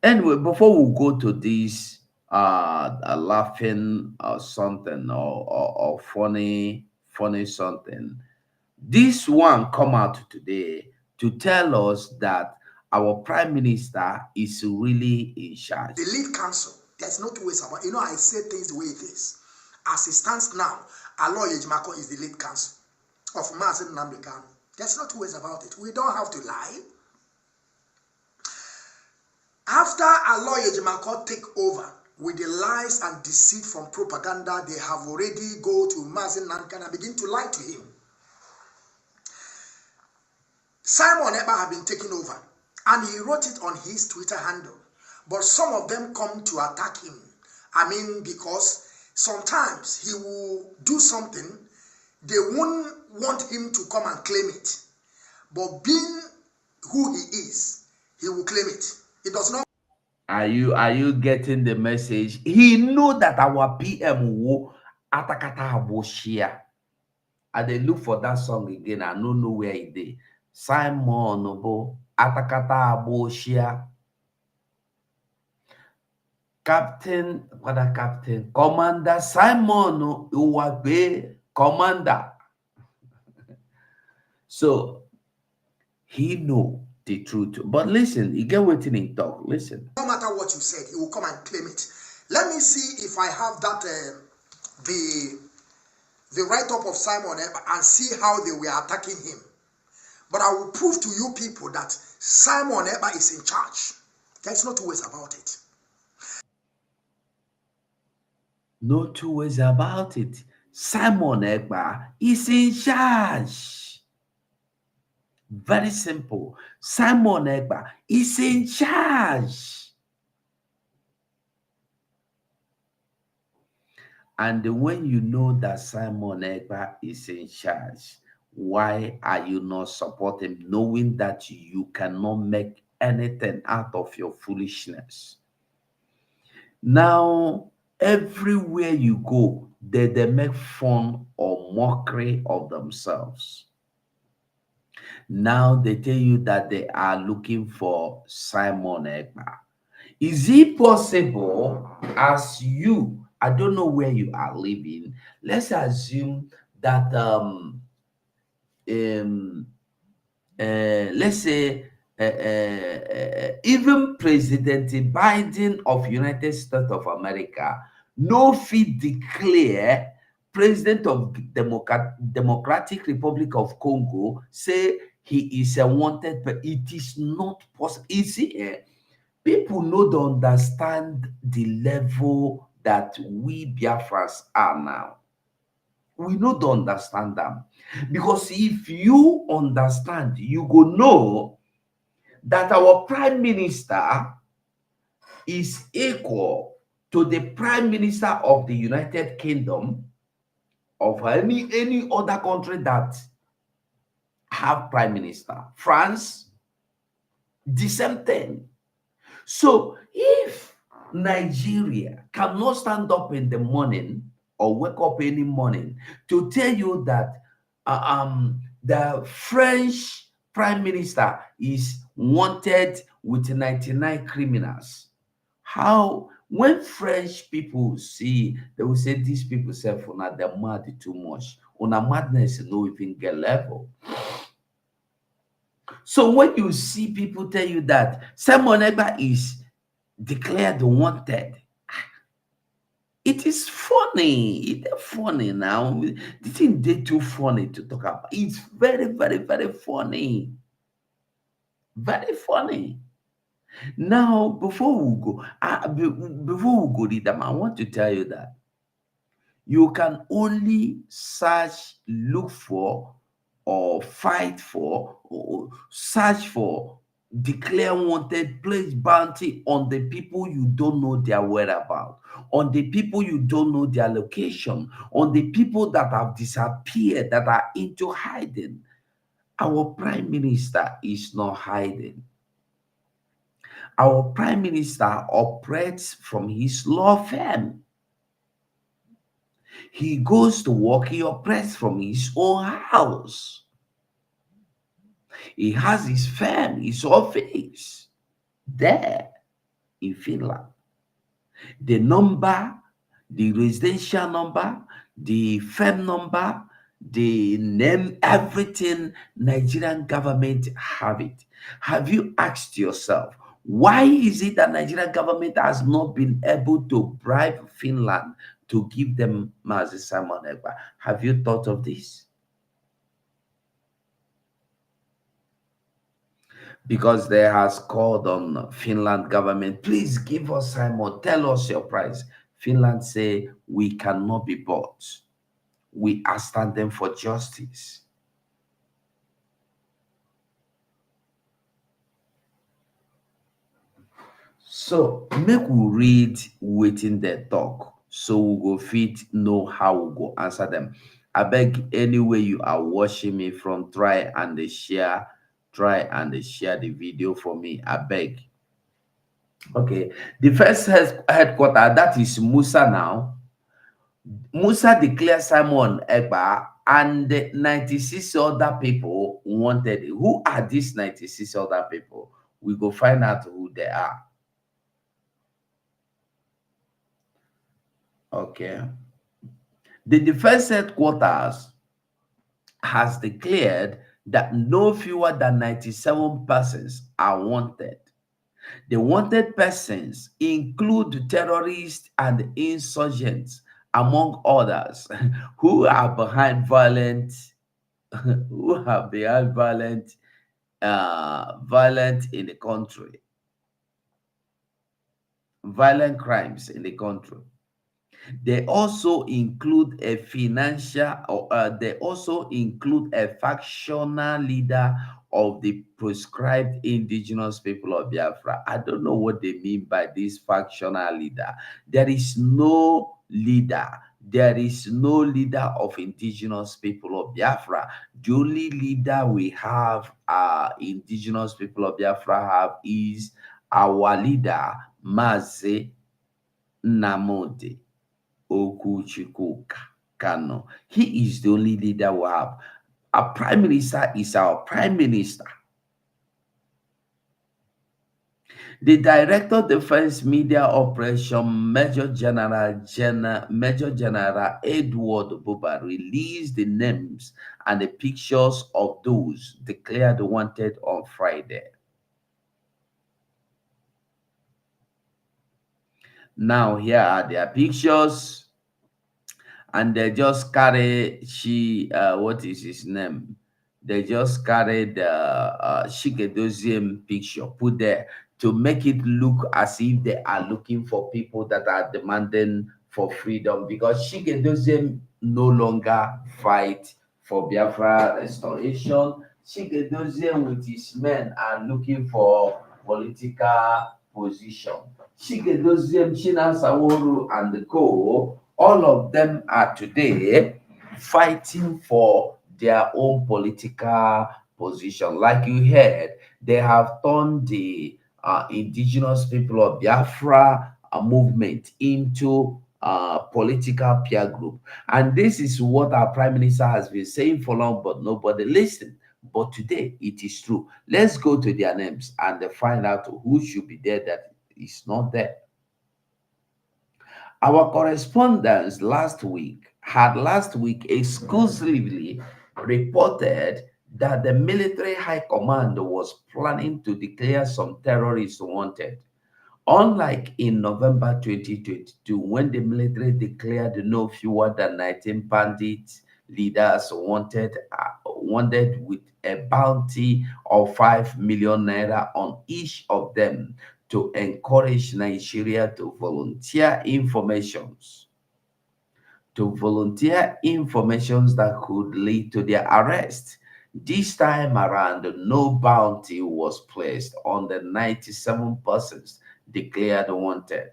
anyway, before we go to this laughing or something or funny something, this one come out today to tell us that our prime minister is really in charge. The lead council, there's no two ways about it. I say things the way it is. As it stands now, Aloy Ejimako is the lead council of Mazen Namdekan. There's no two ways about it. We don't have to lie. After Aloy Ejimako take over with the lies and deceit from propaganda, they have already go to Mazen Namdekan and begin to lie to him. Simon Ekpa have been taken over, and he wrote it on his Twitter handle. But some of them come to attack him. Because sometimes he will do something, they won't want him to come and claim it. But being who he is, he will claim it. It does not. Are you getting the message? He know that our PM will atakata aboshia. And they look for that song again. I don't know where it is. Simon Bo atakata aboshia. Captain, Commander Simon Uwagbe, Commander. So he know the truth. But listen, you get what in talk. Listen. No matter what you said, he will come and claim it. Let me see if I have that the write-up of Simon Ekpa and see how they were attacking him. But I will prove to you people that Simon Ekpa is in charge. There's no two ways about it. No two ways about it. Simon Ekpa is in charge. Very simple. Simon Ekpa is in charge. And when you know that Simon Ekpa is in charge, why are you not supporting, knowing that you cannot make anything out of your foolishness? Now, everywhere you go, they make fun or mockery of themselves. Now they tell you that they are looking for Simon Ekpa. Is it possible, as you, I don't know where you are living, let's assume that let's say even President Biden of United States of America no fit declare President of Democratic Republic of Congo say he is a wanted, but it is not possible. You see, people don't understand the level that we Biafrans are now. We don't understand them. Because if you understand, you go know that our prime minister is equal to the prime minister of the United Kingdom, of any other country that have prime minister. France, the same thing. So if Nigeria cannot stand up in the morning or wake up any morning to tell you that the French prime minister is wanted with 99 criminals, how when French people see, they will say these people say for now they're mad too much. On a madness no even get level. So when you see people tell you that Simon Ekpa is declared wanted, it is funny. It's funny now. The thing they too funny to talk about. It's very, very, very funny. Very funny. Now, before we go, before we go read them, I want to tell you that you can only search, look for, or fight for, or search for, declare wanted, place bounty on the people you don't know their whereabouts, on the people you don't know their location, on the people that have disappeared, that are into hiding. Our prime minister is not hiding. Our prime minister operates from his law firm. He goes to work, he operates from his own house. He has his firm, his office there in Finland. The number, the residential number, the firm number, the name, everything, Nigerian government have it. Have you asked yourself, why is it that Nigerian government has not been able to bribe Finland to give them Mazi Simon Ekpa? Have you thought of this? Because they has called on Finland government, please give us Simon, tell us your price. Finland say, we cannot be bought. We are standing for justice. So make we read waiting the talk, so we go fit know how we go answer them. I beg, anyway you are watching me from, try and share the video for me. I beg. Okay, the first headquarter, that is Musa now. Musa declared Simon Ekpa and 96 other people wanted. Who are these 96 other people? We go find out who they are. Okay. The defense headquarters has declared that no fewer than 97 persons are wanted. The wanted persons include terrorists and insurgents, among others, who are behind violent, violent in the country, violent crimes in the country. They also include a they also include a factional leader of the proscribed indigenous people of Biafra. I don't know what they mean by this factional leader. There is no leader. There is no leader of indigenous people of Biafra. The only leader we have, indigenous people of Biafra have, is our leader, Mazi Nnamdi Okuchukwu Kano. He is the only leader we have. Our prime minister is our prime minister. The Director of Defense Media Operation, Major General Edward Buba, released the names and the pictures of those declared wanted on Friday. Now here are their pictures, and they just carry what is his name? They just carried the Shigedoziem picture, put there to make it look as if they are looking for people that are demanding for freedom, because Shigedoziem no longer fight for Biafra restoration. Shigedoziem with his men are looking for political position. Shigedoziem, Chinasaworu, and the co, all of them are today fighting for their own political position. Like you heard, they have turned the indigenous people of Biafra movement into political peer group. And this is what our prime minister has been saying for long, but nobody listened. But today it is true. Let's go to their names and find out who should be there that is not there. Our correspondents had last week exclusively reported that the military high command was planning to declare some terrorists wanted. Unlike in November 2022, when the military declared no fewer than 19 bandit leaders wanted with a bounty of 5 million naira on each of them to encourage Nigeria to volunteer informations that could lead to their arrest. This time around, no bounty was placed on the 97 persons declared wanted.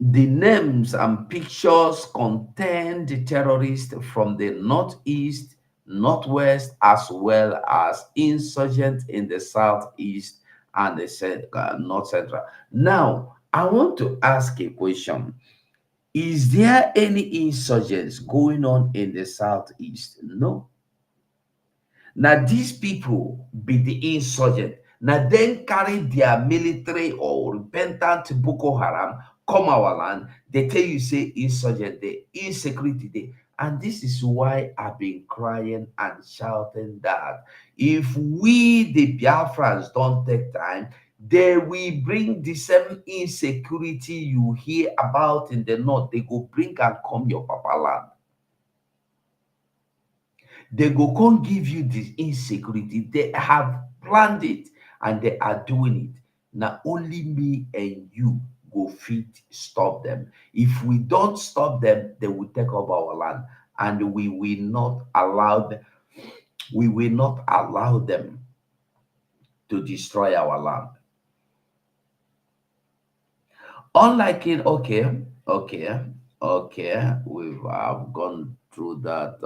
The names and pictures contain the terrorists from the northeast, northwest, as well as insurgents in the southeast and the north central. Now, I want to ask a question. Is there any insurgents going on in the southeast? No. Now these people be the insurgent. Now then carry their military or repentant Boko Haram come our land. They tell you say insurgent day, insecurity day. And this is why I've been crying and shouting that if we the Biafrans don't take time, they will bring the same insecurity you hear about in the north. They go bring and come your papa land. They go come give you this insecurity. They have planned it and they are doing it. Now only me and you go fit stop them. If we don't stop them, they will take over our land, and we will not allow them. We will not allow them to destroy our land. Unlike it, okay, we've gone through that.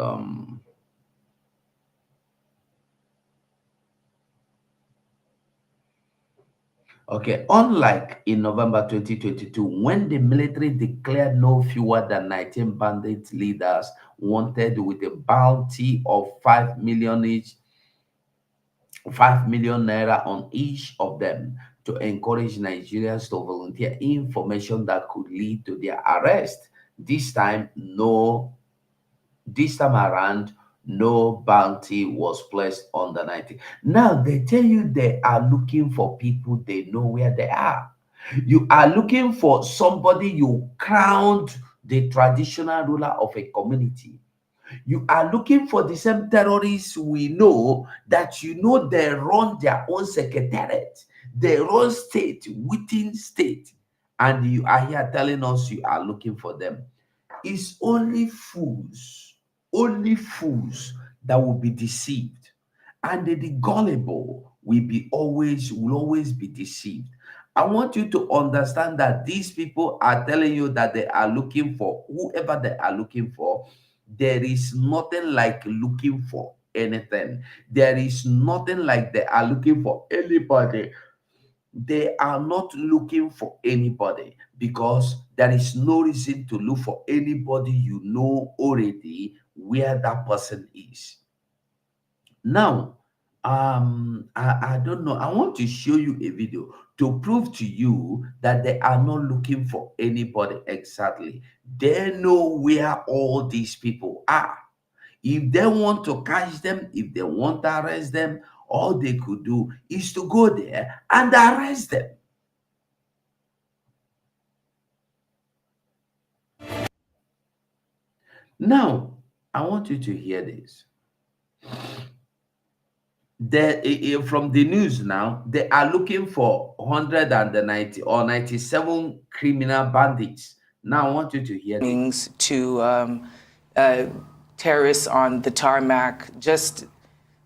Okay, unlike in November 2022, when the military declared no fewer than 19 bandit leaders wanted with a bounty of 5 million each, 5 million naira on each of them to encourage Nigerians to volunteer information that could lead to their arrest. This time around, no bounty was placed on the 90. Now they tell you they are looking for people, they know where they are. You are looking for somebody you crowned the traditional ruler of a community. You are looking for the same terrorists we know that they run their own secretariat, they run state within state, and you are here telling us you are looking for them. It's only fools that will be deceived, and the gullible will always be deceived. I want you to understand that these people are telling you that they are looking for whoever they are looking for. There is nothing like looking for anything. There is nothing like they are looking for anybody. They are not looking for anybody because there is no reason to look for anybody you know already where that person is. Now, I don't know. I want to show you a video to prove to you that they are not looking for anybody exactly. They know where all these people are. If they want to catch them, if they want to arrest them, all they could do is to go there and arrest them. Now, I want you to hear this. From the news now, they are looking for 190 or 97 criminal bandits. Now, I want you to hear this. To uh, terrorists on the tarmac, just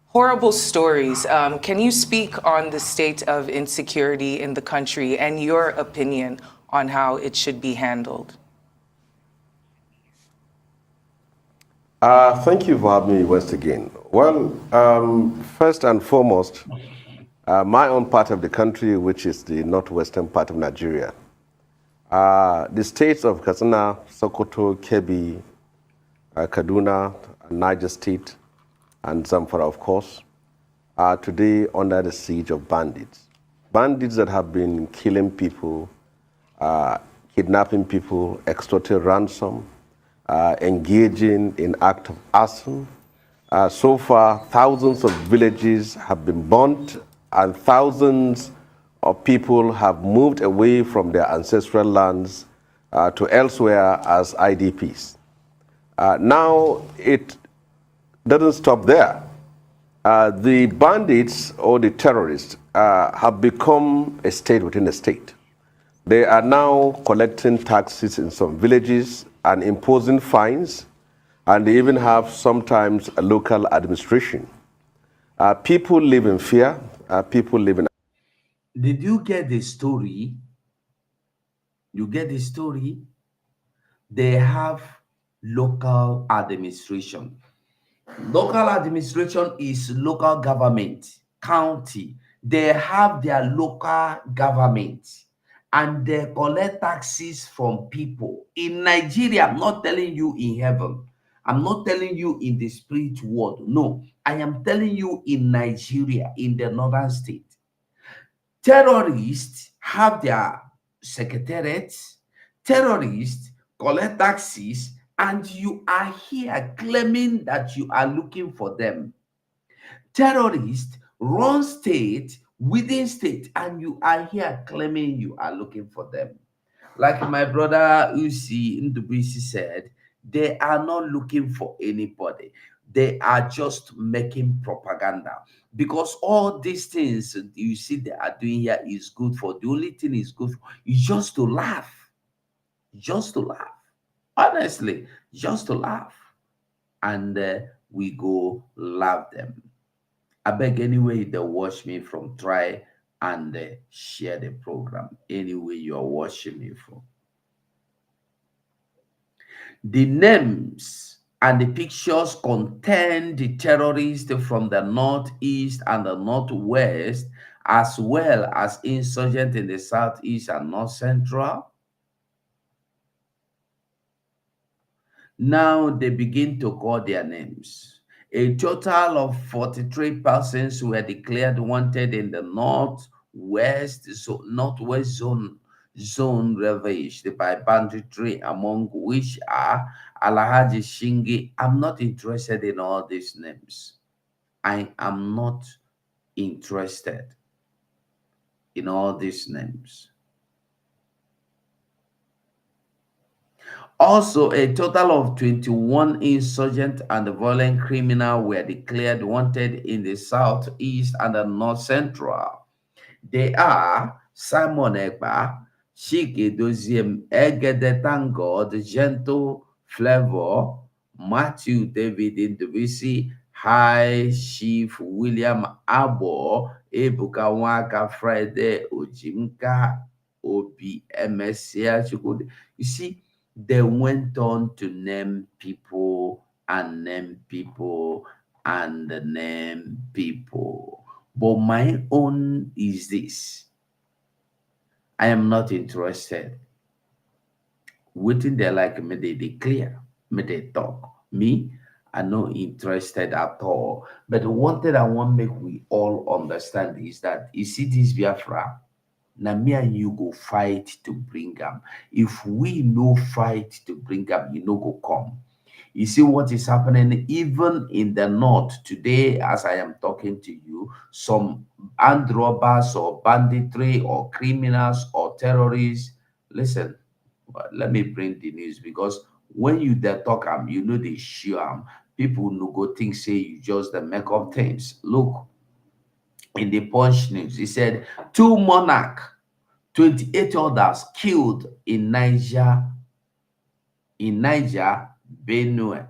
horrible stories. Can you speak on the state of insecurity in the country and your opinion on how it should be handled? Thank you for having me once again. Well, first and foremost, my own part of the country, which is the northwestern part of Nigeria, the states of Katsina, Sokoto, Kebbi, Kaduna, Niger State, and Zamfara, of course, are today under the siege of bandits. Bandits that have been killing people, kidnapping people, extorting ransom, engaging in act of arson. So far, thousands of villages have been burnt and thousands of people have moved away from their ancestral lands to elsewhere as IDPs. Now, it doesn't stop there. The bandits or the terrorists have become a state within a state. They are now collecting taxes in some villages and imposing fines, and they even have sometimes a local administration. People live in fear. People live in... Did you get the story? You get the story? They have local administration. Local administration is local government, county. They have their local government and they collect taxes from people. In Nigeria, I'm not telling you in heaven. I'm not telling you in the spirit world. No, I am telling you in Nigeria, in the northern state. Terrorists have their secretariats. Terrorists collect taxes and you are here claiming that you are looking for them. Terrorists run state within state and you are here claiming you are looking for them. Like my brother Usi Ndubisi said, they are not looking for anybody. They are just making propaganda because all these things you see they are doing here is good for. The only thing is good for is just to laugh, just to laugh. Honestly, just to laugh, and we go love them. I beg anyway they watch me from, try and share the program anyway you are watching me from. The names and the pictures contain the terrorists from the northeast and the northwest, as well as insurgents in the southeast and north central. Now they begin to call their names. A total of 43 persons were declared wanted in the northwest zone ravaged by banditry, among which are Alhaji Shingi. I'm not interested in all these names. I am not interested in all these names. Also, a total of 21 insurgent and violent criminals were declared wanted in the southeast and the north central. They are Simon Ekpa, Chike Doziem, Egede Tango, the Gentle Flavor, Matthew David Indubisi, High Chief William Abo, Ebuka Waka Friday Ojimka, Obi MSCA Chukwudi. You see, they went on to name people and name people and name people. But my own is this. I am not interested. Waiting there like me, they declare, me they talk. Me, I'm not interested at all. But one thing I want make we all understand is that you see this Biafra, now me and you go fight to bring them. If we no fight to bring them, you no go come. You see what is happening even in the north today, as I am talking to you. Some armed robbers or banditry or criminals or terrorists. Listen, let me bring the news because when you dey talk am, you know they show am. People no go think say you just the make up things. Look, in the Punch news, he said 2 monarch, 28 others killed in Niger, Benue,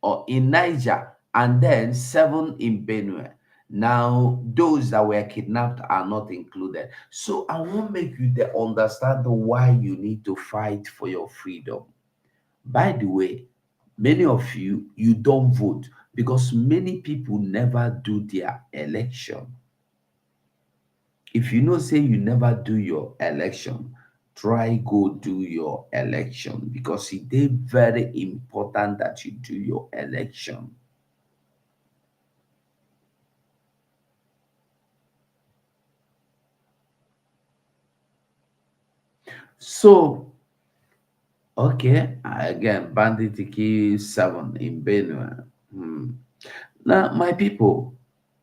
or in Niger, and then 7 in Benue. Now, those that were kidnapped are not included. So I want to make you understand why you need to fight for your freedom. By the way, many of you don't vote because many people never do their election. If you know say you never do your election, try go do your election because it is very important that you do your election. So, okay, again, bandit key 7 in Benue. Now, my people,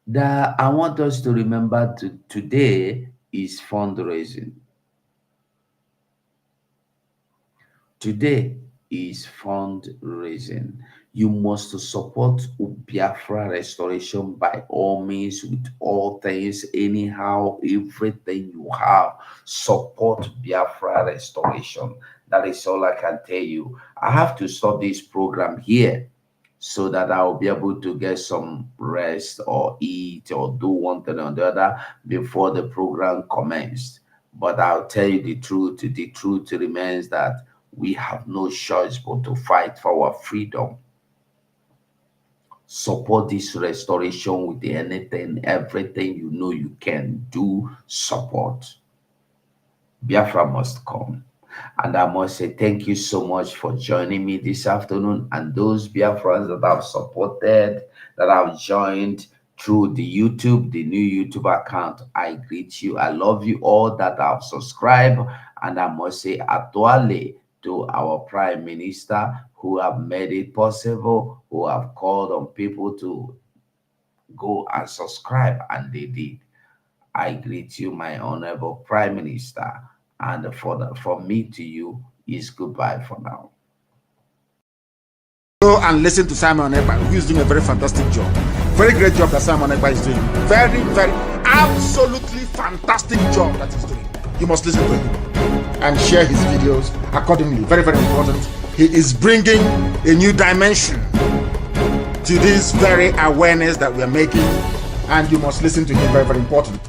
that I want us to remember today is fundraising. Today is fundraising. You must support Biafra restoration by all means, with all things, anyhow, everything you have. Support Biafra restoration. That is all I can tell you. I have to stop this program here so that I'll be able to get some rest or eat or do one thing or the other before the program commenced. But I'll tell you the truth. The truth remains that we have no choice but to fight for our freedom. Support this restoration with anything, everything you know you can do. Support. Biafra must come. And I must say thank you so much for joining me this afternoon, and those Biafrans that have supported, that have joined through the YouTube, the new YouTube account. I greet you. I love you all that have subscribed, and I must say Atuale to our Prime Minister who have made it possible, who have called on people to go and subscribe, and they did. I greet you, my honorable Prime Minister. And from me to you is goodbye for now. Go and listen to Simon Ekpa, who is doing a very fantastic job. Very great job that Simon Ekpa is doing. Very, very, absolutely fantastic job that he's doing. You must listen to him and share his videos accordingly. Very, very important. He is bringing a new dimension to this very awareness that we are making, and you must listen to him. Very, very important.